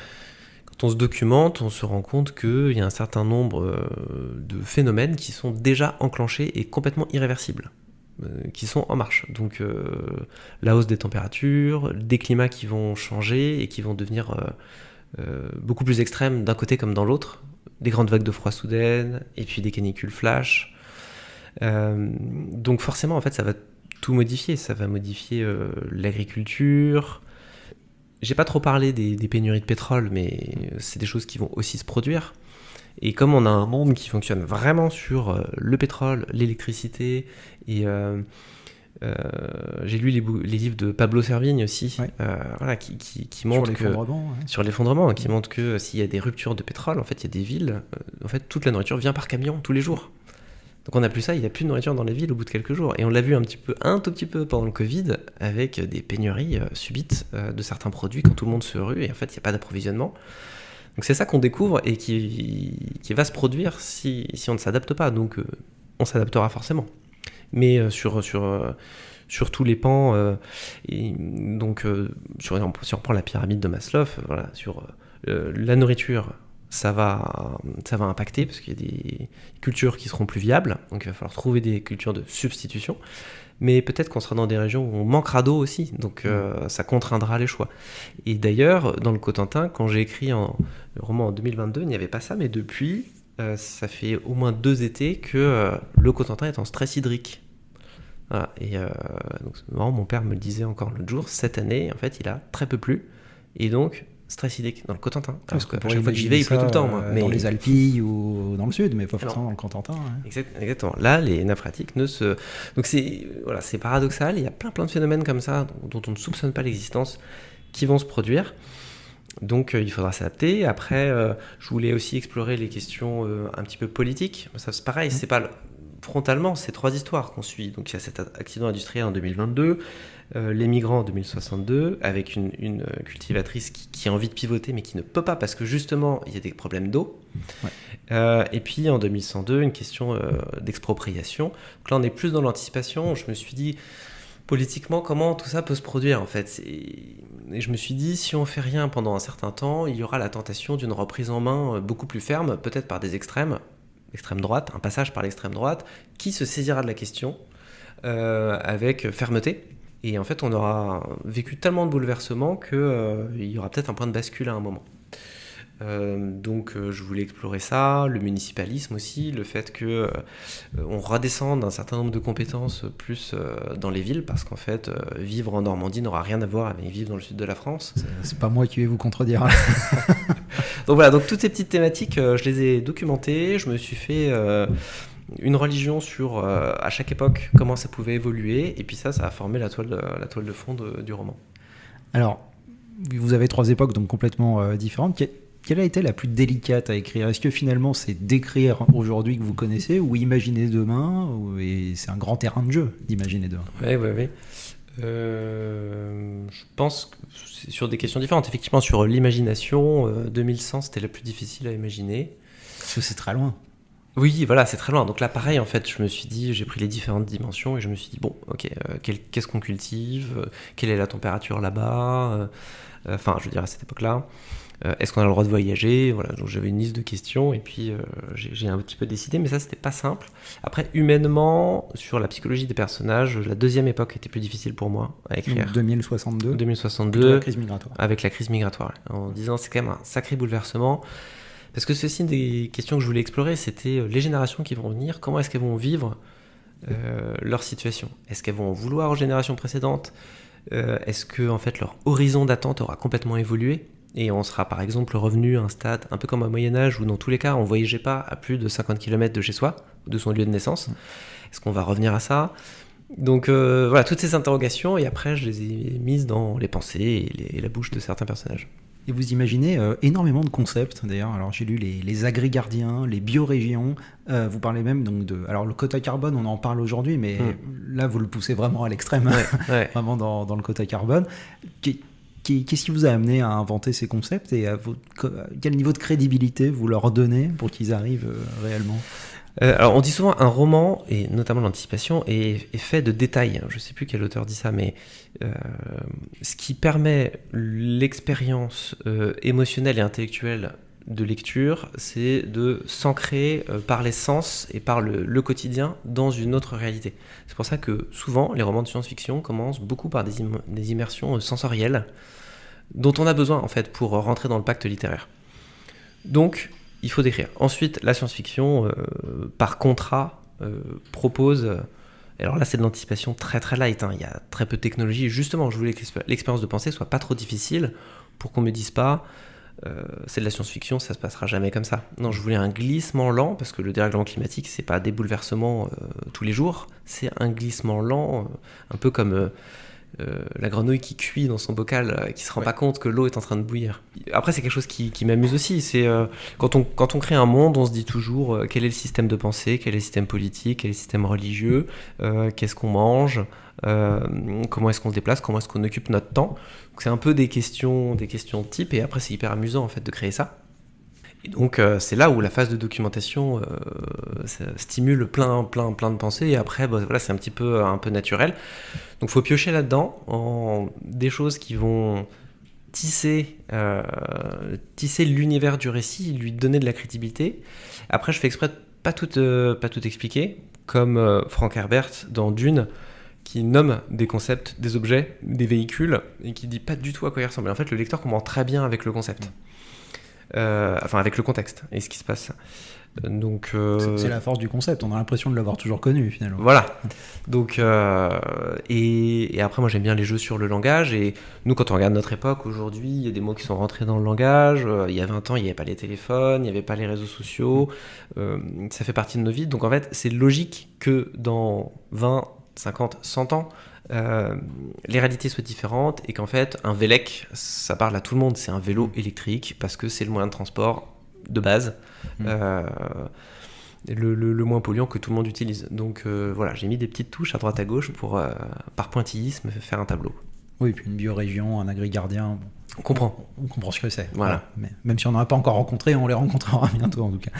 quand on se documente, on se rend compte qu'il y a un certain nombre de phénomènes qui sont déjà enclenchés et complètement irréversibles, qui sont en marche. Donc la hausse des températures, des climats qui vont changer et qui vont devenir beaucoup plus extrêmes d'un côté comme dans l'autre, des grandes vagues de froid soudaines, et puis des canicules flash. Donc forcément, en fait, ça va tout modifier. Ça va modifier l'agriculture. J'ai pas trop parlé des pénuries de pétrole, mais c'est des choses qui vont aussi se produire. Et comme on a un monde qui fonctionne vraiment sur le pétrole, l'électricité, et j'ai lu les livres de Pablo Servigne aussi, voilà, qui montrent sur l'effondrement, qui montrent que s'il y a des ruptures de pétrole, en fait, il y a des villes, en fait, toute la nourriture vient par camion tous les jours. Donc on n'a plus ça, il n'y a plus de nourriture dans les villes au bout de quelques jours. Et on l'a vu un tout petit peu pendant le Covid, avec des pénuries subites de certains produits quand tout le monde se rue, et en fait, il n'y a pas d'approvisionnement. Donc c'est ça qu'on découvre et qui va se produire si on ne s'adapte pas. Donc on s'adaptera forcément. Mais sur tous les pans, et donc si on reprend la pyramide de Maslow, voilà, sur la nourriture, ça va impacter parce qu'il y a des cultures qui seront plus viables, donc il va falloir trouver des cultures de substitution. Mais peut-être qu'on sera dans des régions où on manquera d'eau aussi, donc ça contraindra les choix. Et d'ailleurs, dans le Cotentin, quand j'ai écrit le roman en 2022, il n'y avait pas ça, mais depuis, ça fait au moins 2 étés que le Cotentin est en stress hydrique. Voilà. Et donc, c'est marrant, mon père me le disait encore l'autre jour, cette année, en fait, il a très peu plu, et donc stress hydrique dans le Cotentin. Parce que chaque fois que j'y vais, il pleut tout le temps. Mais
dans les Alpilles ou dans le sud, mais pas forcément dans le Cotentin. Ouais.
Exactement. Là, les nappes phréatiques donc c'est paradoxal. Il y a plein de phénomènes comme ça dont on ne soupçonne pas l'existence qui vont se produire. Donc il faudra s'adapter. Après, je voulais aussi explorer les questions un petit peu politiques. Ça, c'est pareil, c'est pas frontalement, c'est 3 histoires qu'on suit. Donc il y a cet accident industriel en 2022, les migrants en 2062, avec une cultivatrice qui a envie de pivoter mais qui ne peut pas parce que justement il y a des problèmes d'eau. Et puis en 2102, une question d'expropriation. Donc là on est plus dans l'anticipation. Je me suis dit politiquement comment tout ça peut se produire en fait. Et je me suis dit si on fait rien pendant un certain temps, il y aura la tentation d'une reprise en main beaucoup plus ferme, peut-être par des extrême droite, un passage par l'extrême droite, qui se saisira de la question avec fermeté. Et en fait, on aura vécu tellement de bouleversements qu'il y aura peut-être un point de bascule à un moment. Donc je voulais explorer ça, le municipalisme aussi, le fait que on redescende un certain nombre de compétences plus dans les villes, parce qu'en fait vivre en Normandie n'aura rien à voir avec vivre dans le sud de la France.
C'est pas moi qui vais vous contredire.
Donc voilà, donc toutes ces petites thématiques, je les ai documentées, je me suis fait une religion sur à chaque époque comment ça pouvait évoluer, et puis ça a formé la toile de fond du roman.
Alors, vous avez 3 époques donc complètement différentes. Quelle a été la plus délicate à écrire? Est-ce que finalement c'est d'écrire aujourd'hui que vous connaissez, ou imaginer demain, et c'est un grand terrain de jeu d'imaginer demain?
Oui. Je pense que c'est sur des questions différentes. Effectivement, sur l'imagination, 2100 c'était la plus difficile à imaginer.
Parce que c'est très loin.
Oui, voilà, c'est très loin. Donc là, pareil, en fait, je me suis dit, j'ai pris les différentes dimensions et je me suis dit, bon, ok, qu'est-ce qu'on cultive? Quelle est la température là-bas? Enfin, je veux dire, à cette époque-là. Est-ce qu'on a le droit de voyager? Voilà, donc j'avais une liste de questions et puis j'ai un petit peu décidé, mais ça, c'était pas simple. Après, humainement, sur la psychologie des personnages, la deuxième époque était plus difficile pour moi à écrire.
Donc 2062.
2062.
La crise migratoire.
Avec la crise migratoire. En disant, c'est quand même un sacré bouleversement. Parce que ceci, des questions que je voulais explorer, c'était les générations qui vont venir, comment est-ce qu'elles vont vivre leur situation? Est-ce qu'elles vont en vouloir aux générations précédentes? Est-ce que en fait, leur horizon d'attente aura complètement évolué? Et on sera par exemple revenu à un stade un peu comme au Moyen-Âge où dans tous les cas on ne voyageait pas à plus de 50 km de chez soi, de son lieu de naissance. Est-ce qu'on va revenir à ça? Donc voilà, toutes ces interrogations, et après je les ai mises dans les pensées et la bouche de certains personnages.
Et vous imaginez énormément de concepts d'ailleurs. Alors j'ai lu les agri-gardiens, les biorégions. Vous parlez même donc de. Alors le quota carbone, on en parle aujourd'hui, mais là vous le poussez vraiment à l'extrême,
ouais.
Vraiment dans le quota carbone. Qu'est-ce qui vous a amené à inventer ces concepts, et quel niveau de crédibilité vous leur donnez pour qu'ils arrivent réellement?
Alors on dit souvent un roman, et notamment l'anticipation, est fait de détails. Je ne sais plus quel auteur dit ça, mais ce qui permet l'expérience émotionnelle et intellectuelle de lecture, c'est de s'ancrer par les sens et par le quotidien dans une autre réalité. C'est pour ça que souvent les romans de science-fiction commencent beaucoup par des immersions sensorielles dont on a besoin en fait pour rentrer dans le pacte littéraire. Donc il faut décrire. Ensuite, la science-fiction, par contrat, propose... alors là, c'est de l'anticipation très très light. Il y a très peu de technologie. Justement, je voulais que l'expérience de pensée soit pas trop difficile pour qu'on me dise pas c'est de la science-fiction, ça se passera jamais comme ça. Non, je voulais un glissement lent, parce que le dérèglement climatique, c'est pas des bouleversements tous les jours, c'est un glissement lent, un peu comme... la grenouille qui cuit dans son bocal, qui se rend pas compte que l'eau est en train de bouillir. Après, c'est quelque chose qui m'amuse aussi. C'est quand on crée un monde, on se dit toujours quel est le système de pensée, quel est le système politique, quel est le système religieux, qu'est-ce qu'on mange, comment est-ce qu'on se déplace, comment est-ce qu'on occupe notre temps. Donc, c'est un peu des questions type, et après c'est hyper amusant en fait de créer ça. Et donc c'est là où la phase de documentation stimule plein de pensées, et après voilà, c'est un peu naturel. Donc il faut piocher là-dedans en des choses qui vont tisser l'univers du récit, lui donner de la crédibilité. Après je fais exprès de pas tout expliquer, comme Frank Herbert dans Dune, qui nomme des concepts, des objets, des véhicules, et qui dit pas du tout à quoi ils ressemblent. En fait le lecteur comprend très bien avec le concept. Avec le contexte et ce qui se passe. Donc,
c'est la force du concept, on a l'impression de l'avoir toujours connu finalement.
Voilà. Donc, et après, moi j'aime bien les jeux sur le langage, et nous, quand on regarde notre époque, aujourd'hui, il y a des mots qui sont rentrés dans le langage. Il y a 20 ans, il n'y avait pas les téléphones, il n'y avait pas les réseaux sociaux. Ça fait partie de nos vies. Donc en fait, c'est logique que dans 20, 50, 100 ans, les réalités soient différentes, et qu'en fait un Vélec ça parle à tout le monde, c'est un vélo électrique parce que c'est le moyen de transport de base le moins polluant que tout le monde utilise. Donc voilà, j'ai mis des petites touches à droite à gauche pour par pointillisme faire un tableau.
Oui, puis une biorégion, un agri-gardien,
on comprend
ce que c'est.
Voilà.
Mais même si on n'en a pas encore rencontré, on les rencontrera bientôt en tout cas.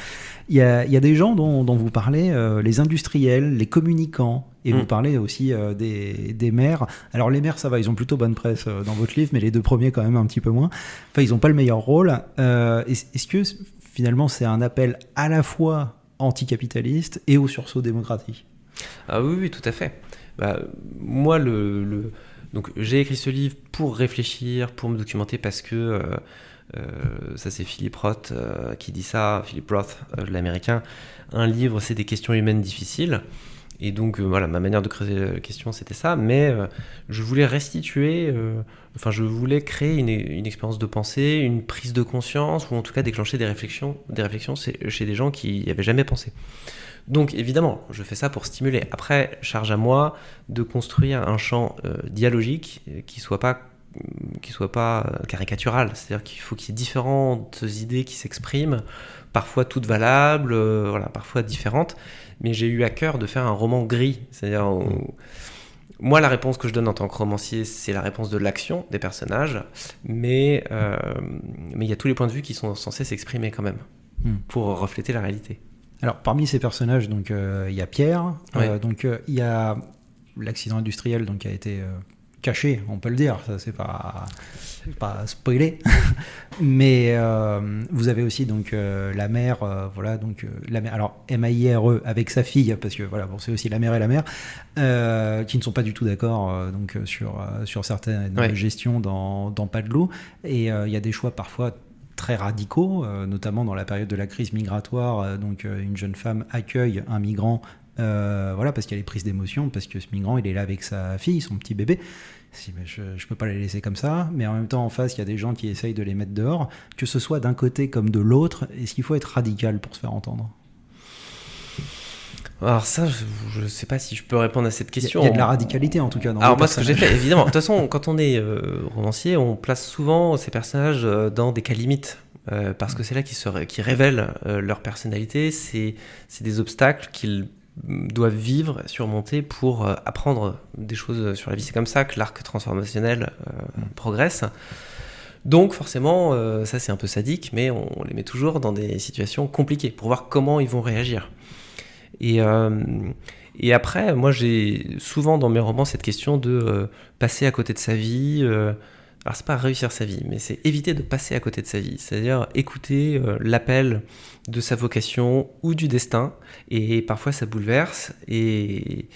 Il y a des gens dont vous parlez, les industriels, les communicants, et vous parlez aussi des maires. Alors les maires, ça va, ils ont plutôt bonne presse dans votre livre, mais les deux premiers quand même un petit peu moins. Enfin, ils n'ont pas le meilleur rôle. Est-ce que finalement c'est un appel à la fois anticapitaliste et au sursaut démocratique?
Ah oui, tout à fait. Moi, donc j'ai écrit ce livre pour réfléchir, pour me documenter, parce que Ça c'est Philip Roth qui dit ça, Philip Roth, l'américain. Un livre, c'est des questions humaines difficiles. Et donc voilà, ma manière de creuser la question, c'était ça. Mais je voulais restituer, je voulais créer une expérience de pensée, une prise de conscience, ou en tout cas déclencher des réflexions chez des gens qui n'y avaient jamais pensé. Donc évidemment, je fais ça pour stimuler. Après, charge à moi de construire un champ dialogique qui soit pas caricatural. C'est-à-dire qu'il faut qu'il y ait différentes idées qui s'expriment, parfois toutes valables, parfois différentes. Mais j'ai eu à cœur de faire un roman gris. C'est-à-dire, moi, la réponse que je donne en tant que romancier, c'est la réponse de l'action des personnages, mais il y a tous les points de vue qui sont censés s'exprimer quand même, pour refléter la réalité.
Alors, parmi ces personnages, donc il y a Pierre, donc il y a l'accident industriel donc, qui a été caché, on peut le dire, ça c'est pas spoilé, mais vous avez aussi donc la mère, la mère, alors MAIRE avec sa fille, parce que voilà, bon, c'est aussi la mère et la mère, qui ne sont pas du tout d'accord donc sur certaines gestions dans Pas de l'eau, et il y a des choix parfois très radicaux, notamment dans la période de la crise migratoire. Donc une jeune femme accueille un migrant, parce qu'elle est prise d'émotion, parce que ce migrant il est là avec sa fille, son petit bébé. Je peux pas les laisser comme ça, mais en même temps en face il y a des gens qui essayent de les mettre dehors, que ce soit d'un côté comme de l'autre. Est-ce qu'il faut être radical pour se faire entendre?
Alors ça, je sais pas si je peux répondre à cette question.
Il y a de la radicalité en tout cas.
Alors moi, ce que j'ai fait, évidemment, de toute façon, quand on est romancier, on place souvent ces personnages dans des cas limites, parce que c'est là qu'ils révèlent leur personnalité. C'est des obstacles qu'ils doivent vivre, surmonter pour apprendre des choses sur la vie. C'est comme ça que l'arc transformationnel progresse. Donc forcément, ça c'est un peu sadique, mais on les met toujours dans des situations compliquées pour voir comment ils vont réagir. Et après, moi j'ai souvent dans mes romans cette question de passer à côté de sa vie. Alors c'est pas réussir sa vie, mais c'est éviter de passer à côté de sa vie. C'est-à-dire écouter l'appel de sa vocation ou du destin, et parfois ça bouleverse, et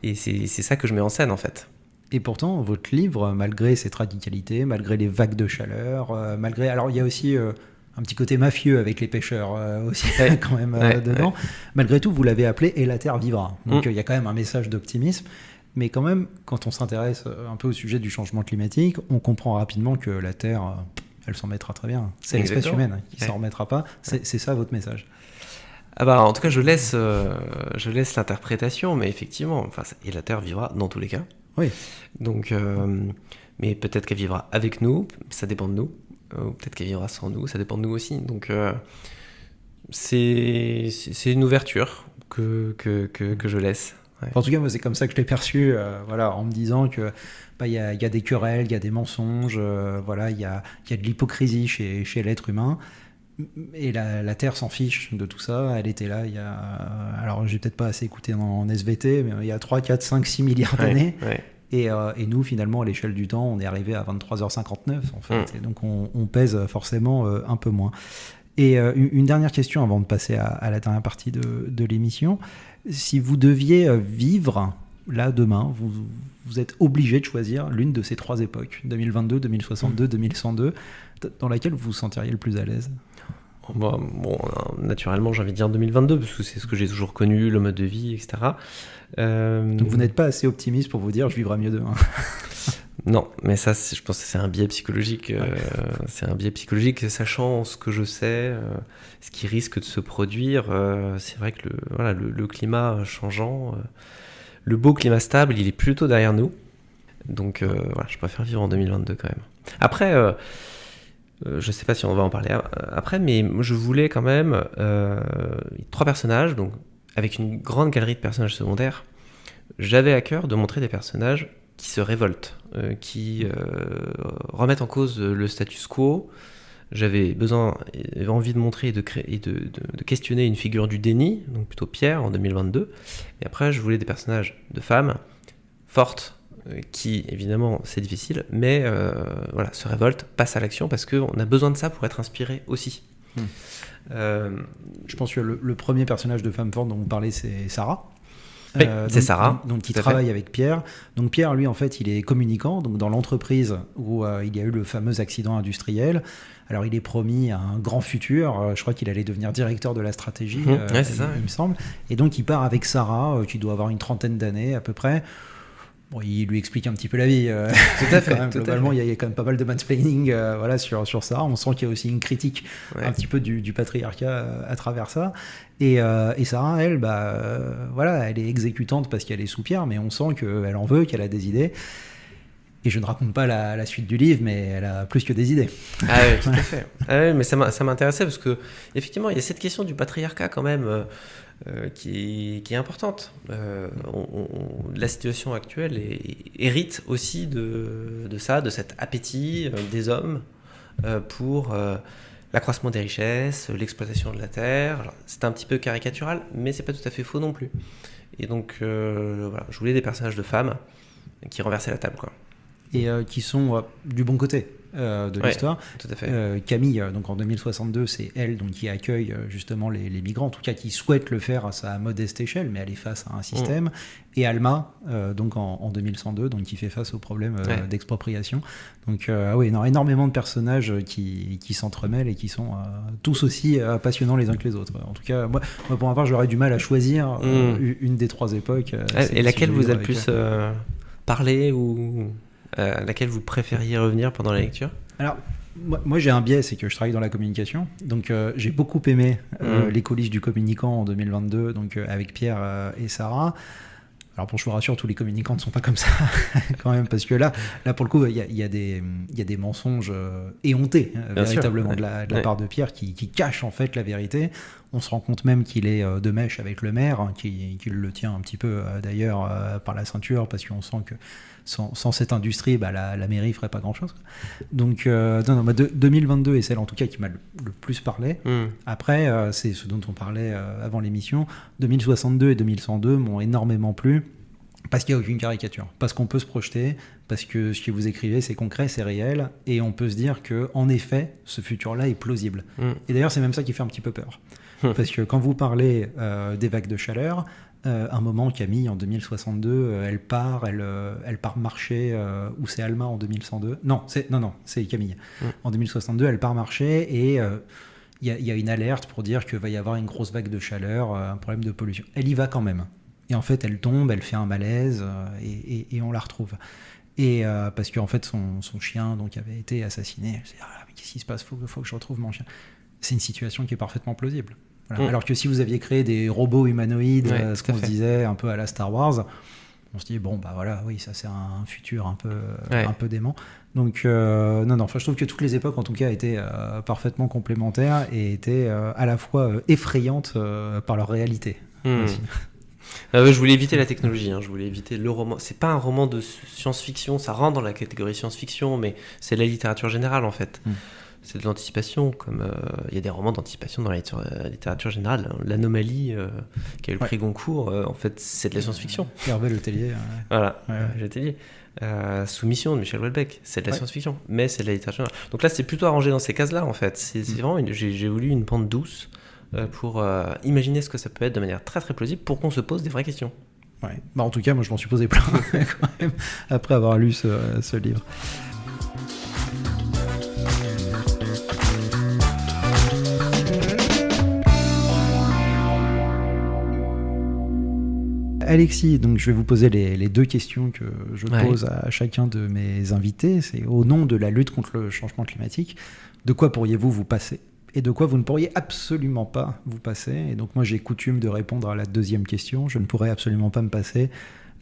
c'est ça que je mets en scène en fait.
Et pourtant, votre livre, malgré cette radicalité, malgré les vagues de chaleur, alors il y a aussi un petit côté mafieux avec les pêcheurs aussi quand même dedans. Malgré tout, vous l'avez appelé « Et la Terre vivra ». Donc il y a quand même un message d'optimisme. Mais quand même, quand on s'intéresse un peu au sujet du changement climatique, on comprend rapidement que la Terre, elle s'en mettra très bien. C'est l'espèce humaine qui s'en remettra pas. C'est ça votre message.
En tout cas, je laisse l'interprétation, mais effectivement, et la Terre vivra dans tous les cas.
Oui.
Donc, mais peut-être qu'elle vivra avec nous, ça dépend de nous. Ou peut-être qu'elle vivra sans nous, ça dépend de nous aussi. Donc, c'est une ouverture que je laisse. Ouais.
En tout cas, moi, c'est comme ça que je l'ai perçu, en me disant que y a des querelles, il y a des mensonges, il y a de l'hypocrisie chez l'être humain. Et la Terre s'en fiche de tout ça. Elle était là alors j'ai peut-être pas assez écouté en SVT, mais il y a 3, 4, 5, 6 milliards d'années. Ouais. Et nous, finalement, à l'échelle du temps, on est arrivé à 23h59, en fait. Et donc, on pèse forcément un peu moins. Et une dernière question avant de passer à la dernière partie de l'émission. Si vous deviez vivre, là, demain, vous êtes obligé de choisir l'une de ces 3 époques, 2022, 2062, 2102, dans laquelle vous vous sentiriez le plus à l'aise?
Bon, naturellement, j'ai envie de dire 2022, parce que c'est ce que j'ai toujours connu, le mode de vie, etc.
Donc vous n'êtes pas assez optimiste pour vous dire « je vivrai mieux demain ».
Non, mais ça, je pense que c'est un biais psychologique. C'est un biais psychologique, sachant ce que je sais, ce qui risque de se produire. C'est vrai que le climat changeant, le beau climat stable, il est plutôt derrière nous. Donc je préfère vivre en 2022 quand même. Après, je sais pas si on va en parler après, mais je voulais quand même 3 personnages, donc avec une grande galerie de personnages secondaires. J'avais à cœur de montrer des personnages qui se révoltent, qui remettent en cause le status quo. J'avais envie de montrer et de questionner une figure du déni, donc plutôt Pierre en 2022. Et après, je voulais des personnages de femmes fortes, qui, évidemment, c'est difficile, mais se révoltent, passent à l'action, parce qu'on a besoin de ça pour être inspiré aussi.
Je pense que le premier personnage de femme forte dont vous parlez, c'est Sarah.
Oui, c'est Sarah.
Donc qui travaille avec Pierre. Donc Pierre, lui, en fait, il est communicant. Donc dans l'entreprise où il y a eu le fameux accident industriel. Alors il est promis à un grand futur. Je crois qu'il allait devenir directeur de la stratégie.
Ouais, c'est ça,
il me semble. Et donc il part avec Sarah, qui doit avoir une trentaine d'années à peu près. Bon, il lui explique un petit peu la vie.
Tout à fait.
Globalement, il y a quand même pas mal de mansplaining voilà, sur ça. On sent qu'il y a aussi une critique un petit peu du patriarcat à travers ça. Et Sarah, elle, voilà, elle est exécutante parce qu'elle est sous Pierre, mais on sent qu'elle en veut, qu'elle a des idées. Et je ne raconte pas la suite du livre, mais elle a plus que des idées.
Ah oui, tout à fait. Ah oui, mais ça m'intéressait parce que effectivement, il y a cette question du patriarcat quand même qui est importante. La situation actuelle hérite aussi de ça, de cet appétit des hommes pour l'accroissement des richesses, l'exploitation de la terre. Alors, c'est un petit peu caricatural, mais c'est pas tout à fait faux non plus. Et donc, voilà, je voulais des personnages de femmes qui renversaient la table, quoi.
Et qui sont du bon côté de l'histoire.
Tout à fait.
Camille, donc en 2062, c'est elle donc, qui accueille justement les migrants, en tout cas qui souhaite le faire à sa modeste échelle, mais elle est face à un système. Et Alma, donc en 2102, donc qui fait face au problème d'expropriation. Donc oui, énormément de personnages qui s'entremêlent et qui sont tous aussi passionnants les uns que les autres. En tout cas, moi pour ma part, j'aurais du mal à choisir une des trois époques.
Et laquelle vous a le plus parlé ou à laquelle vous préfériez revenir pendant la lecture ?
Alors, moi j'ai un biais, c'est que je travaille dans la communication. Donc j'ai beaucoup aimé Les coulisses du communicant en 2022, donc avec Pierre et Sarah. Alors bon, je vous rassure, tous les communicants ne sont pas comme ça quand même, parce que là pour le coup, il y a des mensonges éhontés véritablement de la part de Pierre qui cache en fait la vérité. On se rend compte même qu'il est de mèche avec le maire, qui le tient un petit peu d'ailleurs par la ceinture, parce qu'on sent que sans cette industrie, la mairie ferait pas grand-chose. Donc, 2022 est celle en tout cas qui m'a le plus parlé. Après, c'est ce dont on parlait avant l'émission. 2062 et 2102 m'ont énormément plu. Parce qu'il n'y a aucune caricature, parce qu'on peut se projeter, parce que ce que vous écrivez, c'est concret, c'est réel, et on peut se dire qu'en effet, ce futur-là est plausible. Et d'ailleurs, c'est même ça qui fait un petit peu peur. Parce que quand vous parlez des vagues de chaleur, un moment, Camille, en 2062, elle part marcher, ou c'est Alma en 2102 ? Non, c'est Camille. En 2062, elle part marcher, et il y a une alerte pour dire qu'il va y avoir une grosse vague de chaleur, un problème de pollution. Elle y va quand même. Et en fait, elle tombe, elle fait un malaise, et on la retrouve. Et parce qu'en fait, son chien donc, avait été assassiné. Elle s'est dit, mais qu'est-ce qui se passe ? Faut que je retrouve mon chien. C'est une situation qui est parfaitement plausible. Voilà. Alors que si vous aviez créé des robots humanoïdes, ce qu'on se disait un peu à la Star Wars, on se dit, oui, ça c'est un futur un peu dément. Donc, je trouve que toutes les époques, en tout cas, étaient parfaitement complémentaires et étaient à la fois effrayantes par leur réalité. Aussi.
Je voulais éviter la technologie, je voulais éviter le roman. C'est pas un roman de science-fiction, ça rentre dans la catégorie science-fiction, mais c'est la littérature générale en fait. C'est de l'anticipation, comme il y a des romans d'anticipation dans la littérature générale. L'Anomalie, qui a eu le prix Goncourt, en fait, c'est de la science-fiction.
Hervé Letellier.
Voilà, Letellier. Soumission de Michel Houellebecq, c'est de la science-fiction, mais c'est de la littérature générale. Donc là, c'est plutôt arrangé dans ces cases-là, en fait. C'est vraiment j'ai voulu une pente douce pour imaginer ce que ça peut être de manière très très plausible pour qu'on se pose des vraies questions.
Ouais. En tout cas, moi je m'en suis posé plein quand même, après avoir lu ce livre. Alexis, donc je vais vous poser les deux questions que je pose à chacun de mes invités. C'est au nom de la lutte contre le changement climatique, de quoi pourriez-vous vous passer ? Et de quoi vous ne pourriez absolument pas vous passer. Et donc moi j'ai coutume de répondre à la deuxième question. Je ne pourrais absolument pas me passer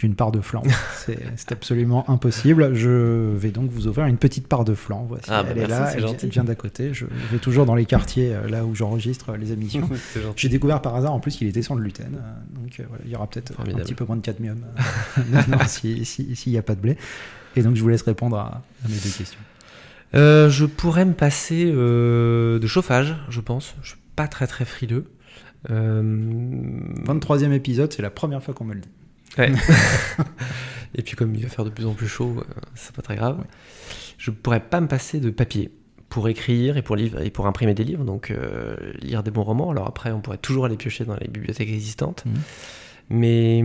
d'une part de flan. C'est absolument impossible. Je vais donc vous offrir une petite part de flan. Voici, elle est là, elle vient d'à côté. Je vais toujours dans les quartiers là où j'enregistre les émissions. J'ai découvert par hasard en plus qu'il était sans le gluten. Donc il y aura peut-être un petit peu moins de cadmium s'il n'y a pas de blé. Et donc je vous laisse répondre à mes deux questions.
Je pourrais me passer de chauffage, je pense. Je suis pas très très frileux.
23e épisode, c'est la première fois qu'on me le dit.
Ouais. Et puis comme il va faire de plus en plus chaud, c'est pas très grave. Ouais. Je pourrais pas me passer de papier pour écrire et pour imprimer des livres, donc lire des bons romans. Alors après, on pourrait toujours aller piocher dans les bibliothèques existantes. Mais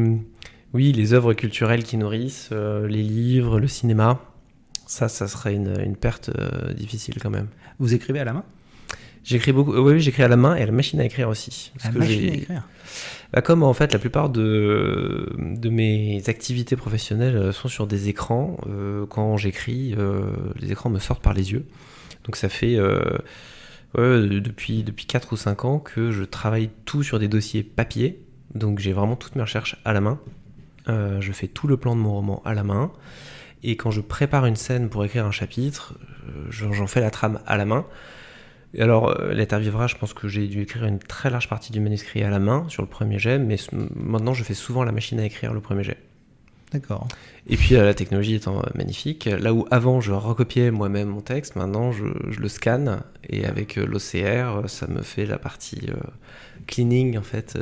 oui, les œuvres culturelles qui nourrissent, les livres, le cinéma, ça serait une perte difficile quand même.
Vous écrivez à la main ?
J'écris beaucoup. Oui, j'écris à la main et à la machine à écrire aussi.
À la machine à écrire ?
Comme en fait la plupart de mes activités professionnelles sont sur des écrans, quand j'écris, les écrans me sortent par les yeux. Donc ça fait depuis 4 ou 5 ans que je travaille tout sur des dossiers papier. Donc j'ai vraiment toutes mes recherches à la main. Je fais tout le plan de mon roman à la main. Et quand je prépare une scène pour écrire un chapitre, j'en fais la trame à la main. Et alors, La Terre vivra, je pense que j'ai dû écrire une très large partie du manuscrit à la main sur le premier jet, mais maintenant je fais souvent la machine à écrire le premier jet.
D'accord.
Et puis la technologie étant magnifique, là où avant je recopiais moi-même mon texte, maintenant je le scanne et avec l'OCR, ça me fait la partie cleaning en fait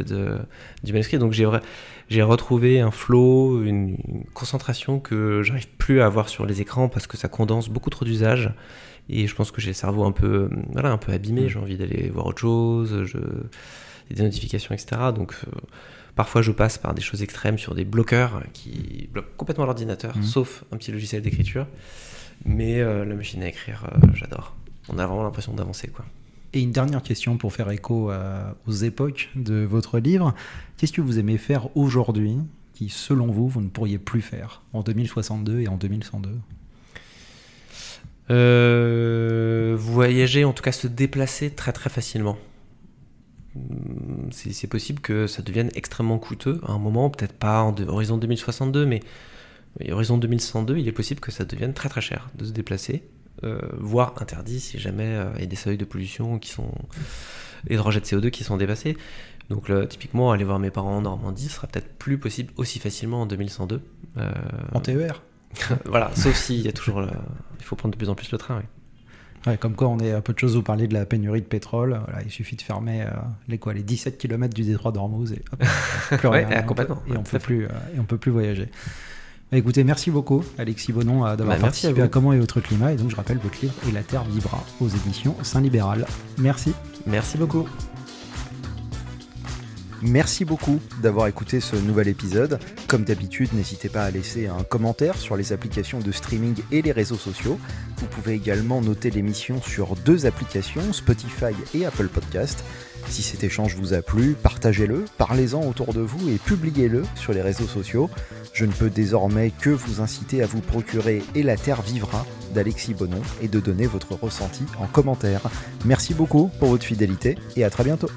du manuscrit. Donc j'ai retrouvé un flow, une concentration que j'arrive plus à avoir sur les écrans parce que ça condense beaucoup trop d'usages. Et je pense que j'ai le cerveau un peu abîmé, j'ai envie d'aller voir autre chose, des notifications, etc. Donc parfois je passe par des choses extrêmes sur des bloqueurs qui bloquent complètement l'ordinateur, sauf un petit logiciel d'écriture. Mais la machine à écrire, j'adore. On a vraiment l'impression d'avancer, quoi.
Et une dernière question pour faire écho aux époques de votre livre. Qu'est-ce que vous aimez faire aujourd'hui qui, selon vous, vous ne pourriez plus faire en 2062 et en 2102 ?
Voyager, en tout cas se déplacer très très facilement. C'est possible que ça devienne extrêmement coûteux à un moment, peut-être pas en horizon 2062, mais horizon 2102, il est possible que ça devienne très très cher de se déplacer, voire interdit si jamais il y a des seuils de pollution et de rejet de CO2 qui sont dépassés. Donc là, typiquement, aller voir mes parents en Normandie sera peut-être plus possible aussi facilement en 2102.
En TER.
Voilà, sauf s'il y a toujours il faut prendre de plus en plus le train, oui.
Ouais, comme quoi on est à peu de choses, vous parlez de la pénurie de pétrole, voilà, il suffit de fermer les 17 km du détroit d'Ormuz et hop, plus rien,
ouais, complètement.
Et on peut plus voyager. Bah, écoutez, merci beaucoup Alexis Bonon d'avoir participé à Comment est votre climat, et donc je rappelle votre livre Et la Terre vivra aux éditions Saint-Libéral. Merci.
Merci beaucoup.
Merci beaucoup d'avoir écouté ce nouvel épisode. Comme d'habitude, n'hésitez pas à laisser un commentaire sur les applications de streaming et les réseaux sociaux. Vous pouvez également noter l'émission sur 2 applications, Spotify et Apple Podcast. Si cet échange vous a plu, partagez-le, parlez-en autour de vous et publiez-le sur les réseaux sociaux. Je ne peux désormais que vous inciter à vous procurer Et la Terre vivra d'Alexis Bonon et de donner votre ressenti en commentaire. Merci beaucoup pour votre fidélité et à très bientôt.